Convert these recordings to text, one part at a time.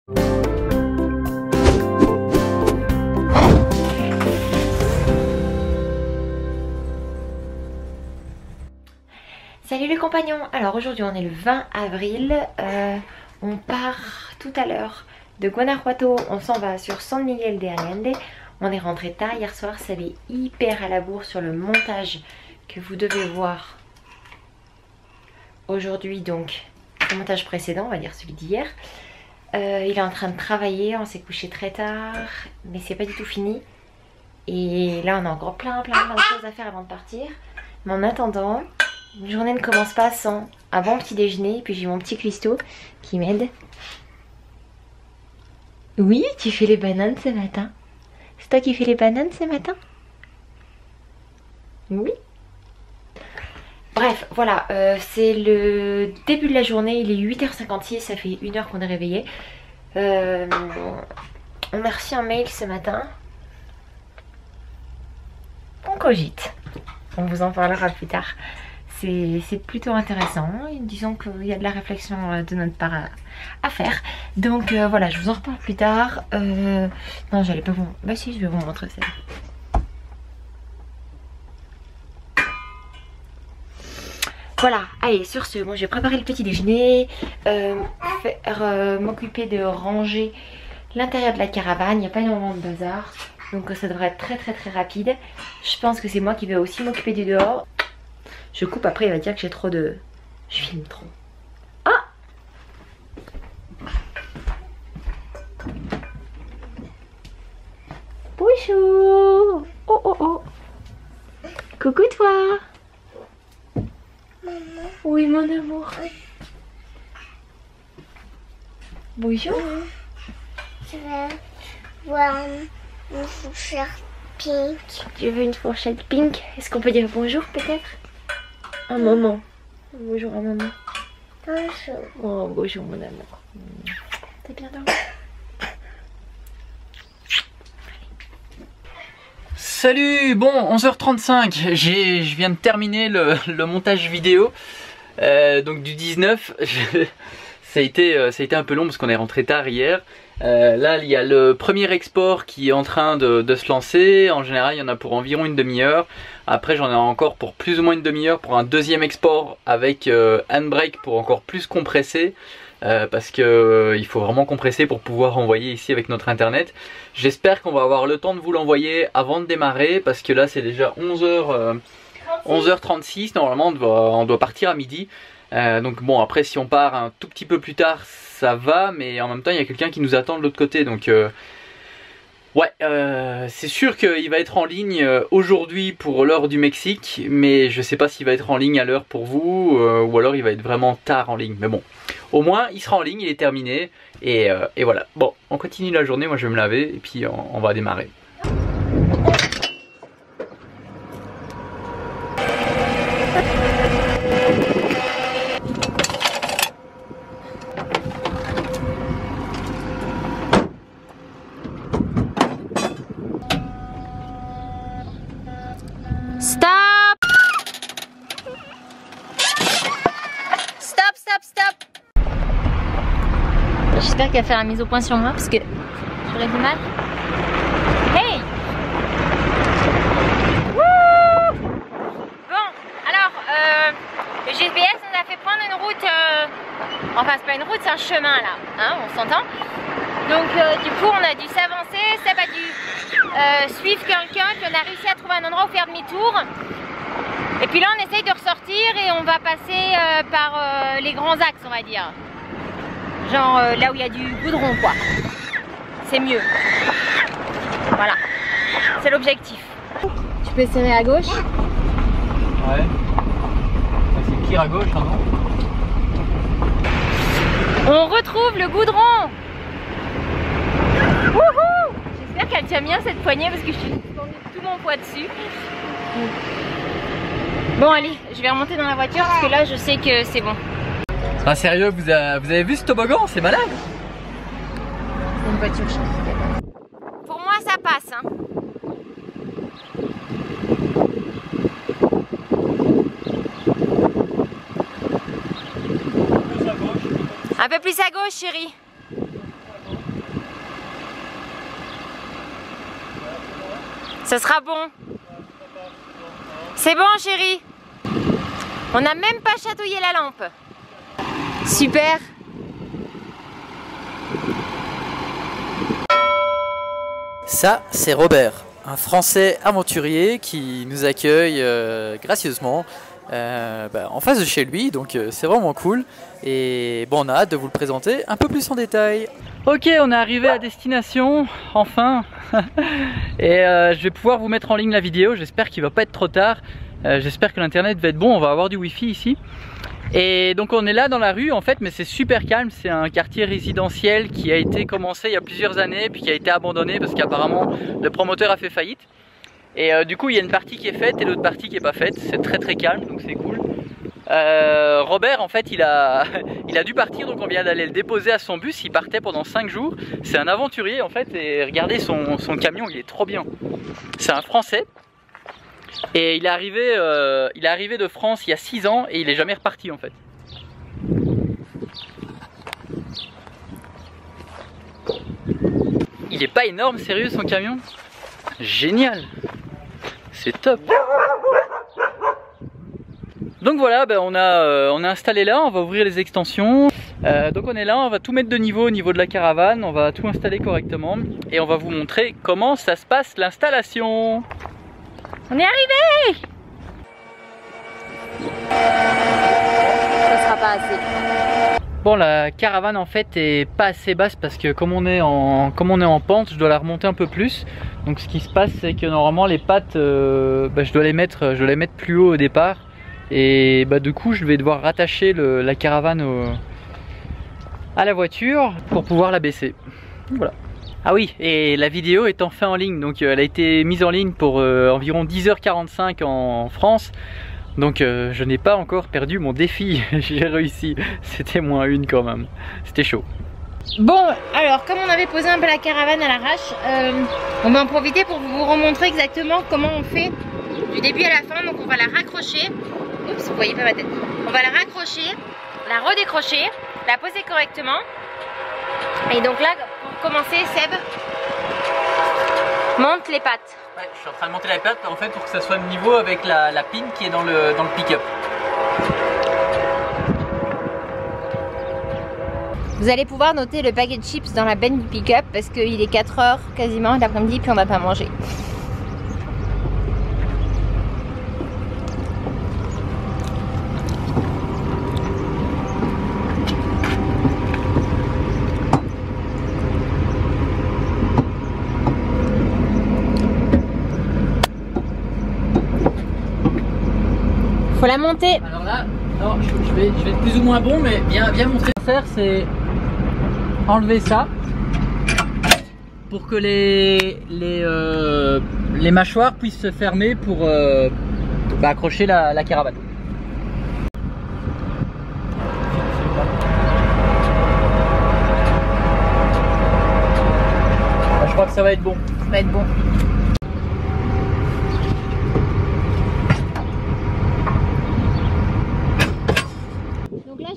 Salut les compagnons, alors aujourd'hui on est le 20 avril, on part tout à l'heure de Guanajuato, on s'en va sur San Miguel de Allende. On est rentré tard hier soir, ça allait hyper à la bourre sur le montage que vous devez voir aujourd'hui, donc le montage précédent, on va dire celui d'hier. Il est en train de travailler, on s'est couché très tard, mais c'est pas du tout fini. Et là on a encore plein de choses à faire avant de partir. Mais en attendant, une journée ne commence pas sans un bon petit déjeuner. Et puis j'ai mon petit cuistot qui m'aide. Oui, tu fais les bananes ce matin. C'est toi qui fais les bananes ce matin? Oui. Bref, voilà, c'est le début de la journée, il est 8h56, ça fait 1 heure qu'on est réveillé. On a reçu un mail ce matin. On cogite. On vous en parlera plus tard. C'est plutôt intéressant. Disons qu'il y a de la réflexion de notre part à faire. Donc voilà, je vous en reparle plus tard. Non, j'allais pas vous... Bah si, je vais vous montrer ça. Voilà, allez, sur ce, moi je vais préparer le petit déjeuner, m'occuper de ranger l'intérieur de la caravane. Il n'y a pas énormément de bazar, donc ça devrait être très rapide. Je pense que c'est moi qui vais aussi m'occuper du dehors. Je coupe, après il va dire que j'ai trop de... Je filme trop. Ah! Bonjour! Oh oh oh! Coucou toi! Maman. Oui mon amour. Bonjour. Je vais voir une fourchette pink. Tu veux une fourchette pink? Est-ce qu'on peut dire bonjour peut-être? À maman. Bonjour à maman. Bonjour. Oh bonjour mon amour. T'es bien dormi? Salut, bon 11h35, je viens de terminer le montage vidéo donc du 19. Ça a été un peu long parce qu'on est rentré tard hier. Là il y a le premier export qui est en train de se lancer. En général il y en a pour environ une demi-heure. Après j'en ai encore pour plus ou moins une demi-heure pour un deuxième export avec handbrake pour encore plus compresser. Parce que il faut vraiment compresser pour pouvoir envoyer ici avec notre internet. J'espère qu'on va avoir le temps de vous l'envoyer avant de démarrer, parce que là c'est déjà 11h36, normalement on doit partir à midi. Donc bon, après si on part un tout petit peu plus tard ça va, mais en même temps il y a quelqu'un qui nous attend de l'autre côté, donc ouais, c'est sûr qu'il va être en ligne aujourd'hui pour l'heure du Mexique, mais je sais pas s'il va être en ligne à l'heure pour vous, ou alors il va être vraiment tard en ligne. Mais bon, au moins il sera en ligne, il est terminé, et voilà. Bon, on continue la journée, moi je vais me laver, et puis on va démarrer. Stop! Stop! J'espère qu'elle va faire la mise au point sur moi parce que j'aurais du mal. Hey! Wouh! Bon, alors, le GPS nous a fait prendre une route, enfin c'est pas une route, c'est un chemin là, hein, on s'entend. Donc du coup on a dû s'avancer, Seb a dû suivre quelqu'un, puis on a réussi à trouver un endroit où faire demi-tour. Et puis là on essaye de ressortir et on va passer par les grands axes, on va dire. Genre là où il y a du goudron quoi. C'est mieux. Voilà, c'est l'objectif. Tu peux serrer à gauche. Ouais. C'est pire à gauche, hein, non? On retrouve le goudron. Wouhou! J'espère qu'elle tient bien cette poignée parce que je suis suspendu tout mon poids dessus. Bon allez, je vais remonter dans la voiture parce que là je sais que c'est bon. Ah sérieux, vous avez vu ce toboggan? C'est malade. C'est une voiture chance. Pour moi ça passe hein. Un peu plus à gauche chérie. Ça sera bon. C'est bon chérie. On n'a même pas chatouillé la lampe. Super. Ça, c'est Robert, un Français aventurier qui nous accueille gracieusement en face de chez lui, donc c'est vraiment cool. Et bon, on a hâte de vous le présenter un peu plus en détail. Ok, on est arrivé à destination, enfin. Et je vais pouvoir vous mettre en ligne la vidéo, j'espère qu'il va pas être trop tard. J'espère que l'internet va être bon, on va avoir du wifi ici. Et donc on est là dans la rue en fait, mais c'est super calme, c'est un quartier résidentiel qui a été commencé il y a plusieurs années puis qui a été abandonné parce qu'apparemment le promoteur a fait faillite. Et du coup il y a une partie qui est faite et l'autre partie qui est pas faite, c'est très calme donc c'est cool. Robert en fait il a dû partir, donc on vient d'aller le déposer à son bus, il partait pendant 5 jours. C'est un aventurier en fait et regardez son camion, il est trop bien. C'est un Français. Et il est arrivé de France il y a 6 ans et il est jamais reparti en fait. Il est pas énorme, sérieux son camion? Génial, c'est top. Donc voilà, on a installé là, on va ouvrir les extensions. Donc on est là, on va tout mettre de niveau au niveau de la caravane, on va tout installer correctement et on va vous montrer comment ça se passe l'installation. On est arrivé. Ça sera pas assez. Bon, la caravane en fait est pas assez basse parce que comme on est en pente, je dois la remonter un peu plus. Donc ce qui se passe c'est que normalement les pattes, je dois les mettre plus haut au départ. Et du coup je vais devoir rattacher la caravane à la voiture pour pouvoir la baisser. Voilà. Ah oui, et la vidéo est enfin en ligne, donc elle a été mise en ligne pour environ 10h45 en France. Donc je n'ai pas encore perdu mon défi, j'ai réussi. C'était -1 quand même, c'était chaud. Bon, alors comme on avait posé un peu la caravane à l'arrache, on va en profiter pour vous remontrer exactement comment on fait du début à la fin. Donc on va la raccrocher. Oups, vous voyez pas ma tête. On va la raccrocher, la redécrocher, la poser correctement. Et donc là, pour commencer, Seb monte les pattes. Ouais, je suis en train de monter les pattes en fait pour que ça soit de niveau avec la pine qui est dans le pick-up. Vous allez pouvoir noter le paquet de chips dans la benne du pick-up parce qu'il est 4 h quasiment l'après-midi puis on n'a pas mangé. Faut la monter. Alors là, non, je vais être plus ou moins bon, mais bien monter. Ce qu'on va faire, c'est enlever ça pour que les mâchoires puissent se fermer pour accrocher la caravane. Je crois que ça va être bon. Ça va être bon.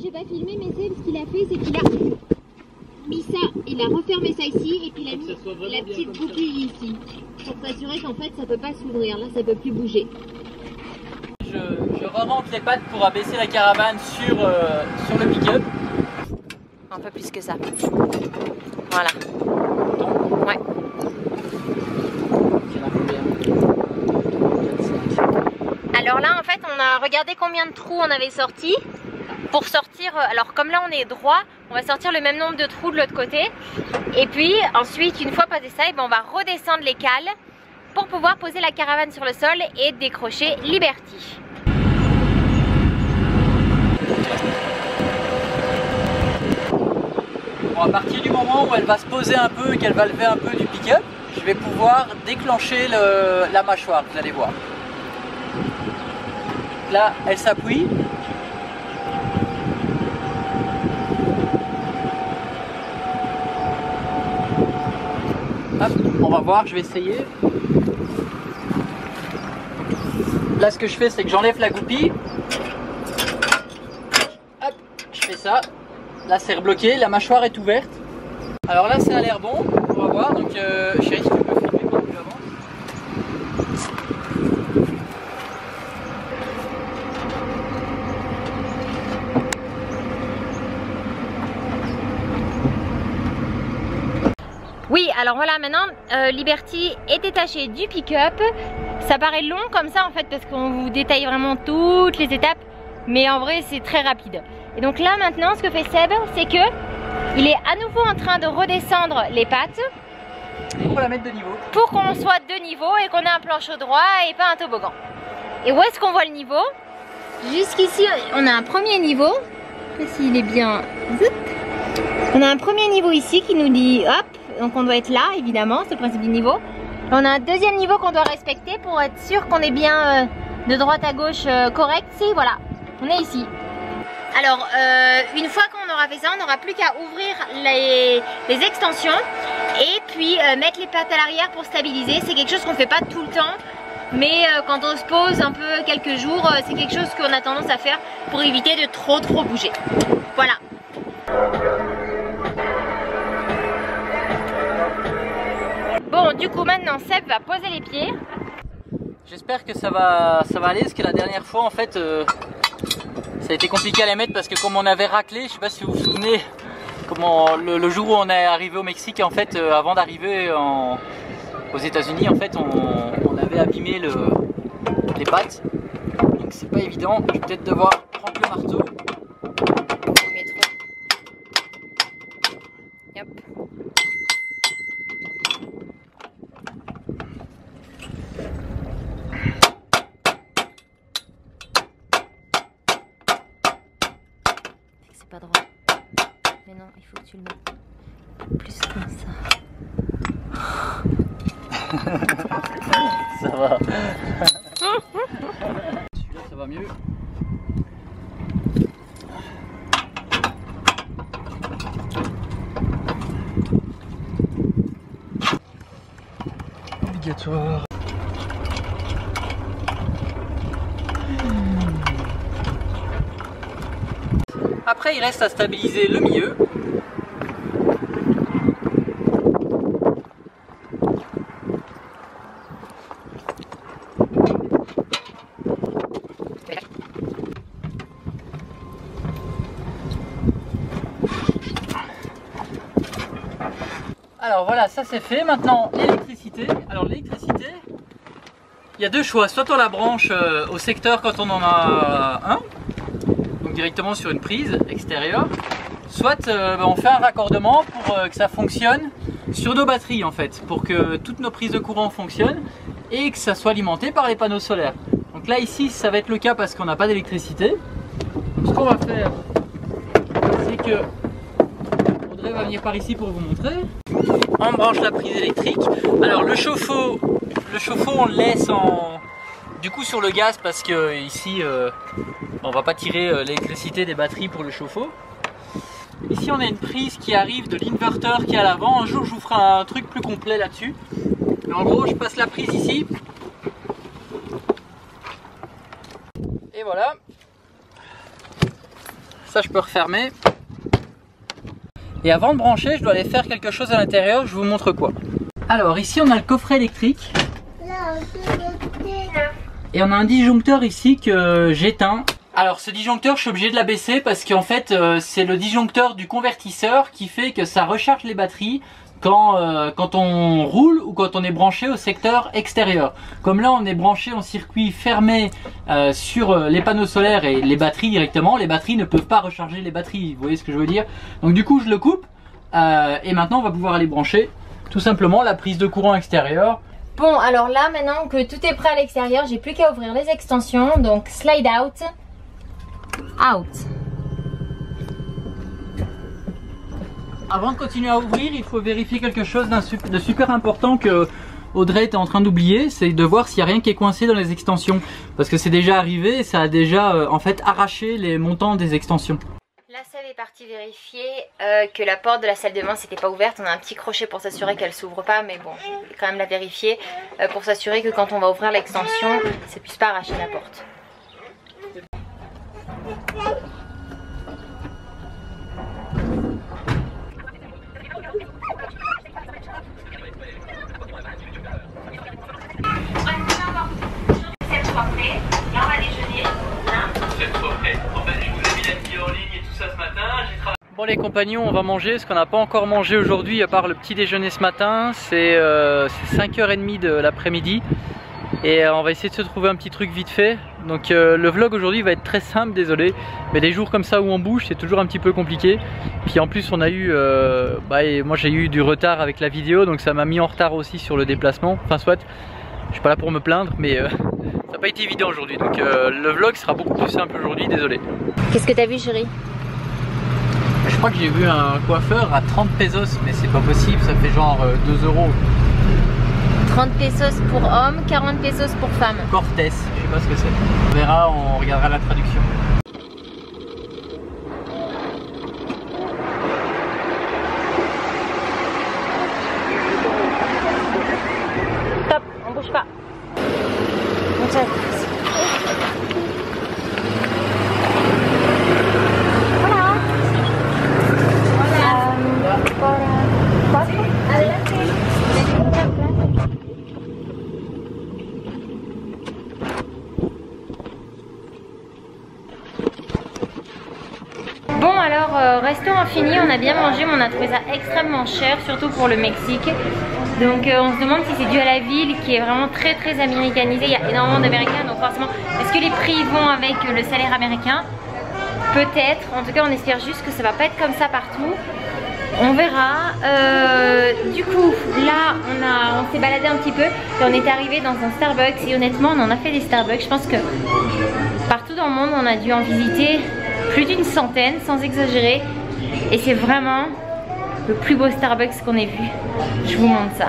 J'ai pas filmé, mais c'est ce qu'il a fait, c'est qu'il a mis ça, il a refermé ça ici et puis il a mis la petite bouclier ici pour s'assurer qu'en fait ça peut pas s'ouvrir, là ça peut plus bouger. Je remonte les pattes pour abaisser la caravane sur le pick-up. Un peu plus que ça. Voilà. Ouais. Alors là en fait on a regardé combien de trous on avait sorti. Pour sortir, alors comme là on est droit, on va sortir le même nombre de trous de l'autre côté. Et puis ensuite, une fois passé ça, on va redescendre les cales pour pouvoir poser la caravane sur le sol et décrocher Liberty. Bon, à partir du moment où elle va se poser un peu et qu'elle va lever un peu du pick-up, je vais pouvoir déclencher la mâchoire, vous allez voir. Là, elle s'appuie. Hop, on va voir, je vais essayer. Là, ce que je fais, c'est que j'enlève la goupille. Hop, je fais ça. Là, c'est rebloqué, la mâchoire est ouverte. Alors là, ça a l'air bon. On va voir. Donc, chérie, si tu peux filmer pendant que j'avance. Oui, alors voilà, maintenant Liberty est détachée du pick-up. Ça paraît long comme ça en fait parce qu'on vous détaille vraiment toutes les étapes, mais en vrai c'est très rapide. Et donc là maintenant ce que fait Seb, c'est que il est à nouveau en train de redescendre les pattes pour la mettre de niveau, pour qu'on soit de niveau et qu'on ait un plancher droit et pas un toboggan. Et où est-ce qu'on voit le niveau? Jusqu'ici on a un premier niveau. Je sais pas s'il est bien. On a un premier niveau ici qui nous dit hop. Donc on doit être là évidemment, c'est le principe du niveau. On a un deuxième niveau qu'on doit respecter pour être sûr qu'on est bien de droite à gauche correct. C'est voilà, on est ici. Alors une fois qu'on aura fait ça, on n'aura plus qu'à ouvrir les extensions et puis mettre les pattes à l'arrière pour stabiliser. C'est quelque chose qu'on ne fait pas tout le temps, mais quand on se pose un peu quelques jours, c'est quelque chose qu'on a tendance à faire pour éviter de trop bouger. Voilà. Bon, du coup maintenant Seb va poser les pieds. J'espère que ça va aller parce que la dernière fois en fait ça a été compliqué à les mettre parce que comme on avait raclé, je sais pas si vous vous souvenez, comment le jour où on est arrivé au Mexique en fait, avant d'arriver aux États-Unis en fait, on avait abîmé les pattes. Donc c'est pas évident, je vais peut-être devoir prendre le marteau. Yep. C'est pas droit. Mais non, il faut que tu le mettes plus comme ça. Ça va. Celui-là, ça va mieux. Obligatoire. Après, il reste à stabiliser le milieu. Alors voilà, ça c'est fait. Maintenant, l'électricité. Alors l'électricité, il y a deux choix. Soit on la branche au secteur quand on en a un, donc directement sur une prise extérieure. Soit on fait un raccordement pour que ça fonctionne sur nos batteries en fait, pour que toutes nos prises de courant fonctionnent et que ça soit alimenté par les panneaux solaires. Donc là ici, ça va être le cas parce qu'on n'a pas d'électricité. Ce qu'on va faire, c'est que Audrey va venir par ici pour vous montrer. On branche la prise électrique. Alors le chauffe-eau on le laisse du coup sur le gaz parce que ici on va pas tirer l'électricité des batteries pour le chauffe-eau. Ici on a une prise qui arrive de l'inverteur qui est à l'avant. Un jour je vous ferai un truc plus complet là-dessus. Mais en gros je passe la prise ici. Et voilà. Ça je peux refermer. Et avant de brancher, je dois aller faire quelque chose à l'intérieur, je vous montre quoi. Alors ici on a le coffret électrique. Et on a un disjoncteur ici que j'éteins. Alors ce disjoncteur, je suis obligé de l'abaisser parce qu'en fait c'est le disjoncteur du convertisseur qui fait que ça recharge les batteries quand on roule ou quand on est branché au secteur extérieur. Comme là on est branché en circuit fermé sur les panneaux solaires et les batteries directement, les batteries ne peuvent pas recharger les batteries, vous voyez ce que je veux dire. Donc du coup je le coupe et maintenant on va pouvoir aller brancher tout simplement la prise de courant extérieure. Bon, alors là maintenant que tout est prêt à l'extérieur, j'ai plus qu'à ouvrir les extensions, donc slide out. Avant de continuer à ouvrir, il faut vérifier quelque chose de super important que Audrey était en train d'oublier, c'est de voir s'il n'y a rien qui est coincé dans les extensions. Parce que c'est déjà arrivé et ça a déjà en fait arraché les montants des extensions. Là, Seb est parti vérifier que la porte de la salle de bain n'était pas ouverte. On a un petit crochet pour s'assurer qu'elle s'ouvre pas, mais bon, je vais quand même la vérifier pour s'assurer que quand on va ouvrir l'extension, ça ne puisse pas arracher la porte. les compagnons, on va manger, parce qu'on n'a pas encore mangé aujourd'hui à part le petit déjeuner ce matin. C'est 5h30 de l'après-midi et on va essayer de se trouver un petit truc vite fait. Donc le vlog aujourd'hui va être très simple, désolé, mais des jours comme ça où on bouge c'est toujours un petit peu compliqué. Puis en plus on a eu, moi j'ai eu du retard avec la vidéo, donc ça m'a mis en retard aussi sur le déplacement. Enfin soit, je suis pas là pour me plaindre, mais ça n'a pas été évident aujourd'hui. Donc le vlog sera beaucoup plus simple aujourd'hui, désolé. Qu'est-ce que t'as vu, chérie? Je crois que j'ai vu un coiffeur à 30 pesos, mais c'est pas possible, ça fait genre 2 euros. 30 pesos pour homme, 40 pesos pour femme. Cortés, je sais pas ce que c'est. On verra, on regardera la traduction. Stop, on bouge pas. Bon alors, resto infini, on a bien mangé mais on a trouvé ça extrêmement cher, surtout pour le Mexique. Donc on se demande si c'est dû à la ville qui est vraiment très américanisée, il y a énormément d'Américains, donc forcément, est-ce que les prix vont avec le salaire américain? Peut-être, en tout cas on espère juste que ça va pas être comme ça partout. On verra. Du coup, là on s'est baladé un petit peu et on est arrivé dans un Starbucks et honnêtement on en a fait des Starbucks. Je pense que partout dans le monde on a dû en visiter plus d'une centaine sans exagérer et c'est vraiment le plus beau Starbucks qu'on ait vu. Je vous montre ça.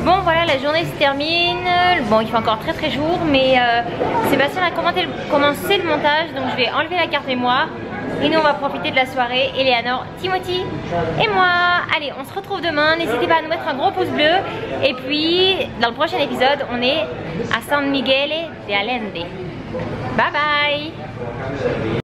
Bon voilà, la journée se termine. Bon, il fait encore très jour, mais Sébastien a commencé le montage, donc je vais enlever la carte mémoire et nous on va profiter de la soirée. Eleanor, Timothy et moi. Allez, on se retrouve demain. N'hésitez pas à nous mettre un gros pouce bleu. Et puis dans le prochain épisode, on est à San Miguel de Allende. Bye bye.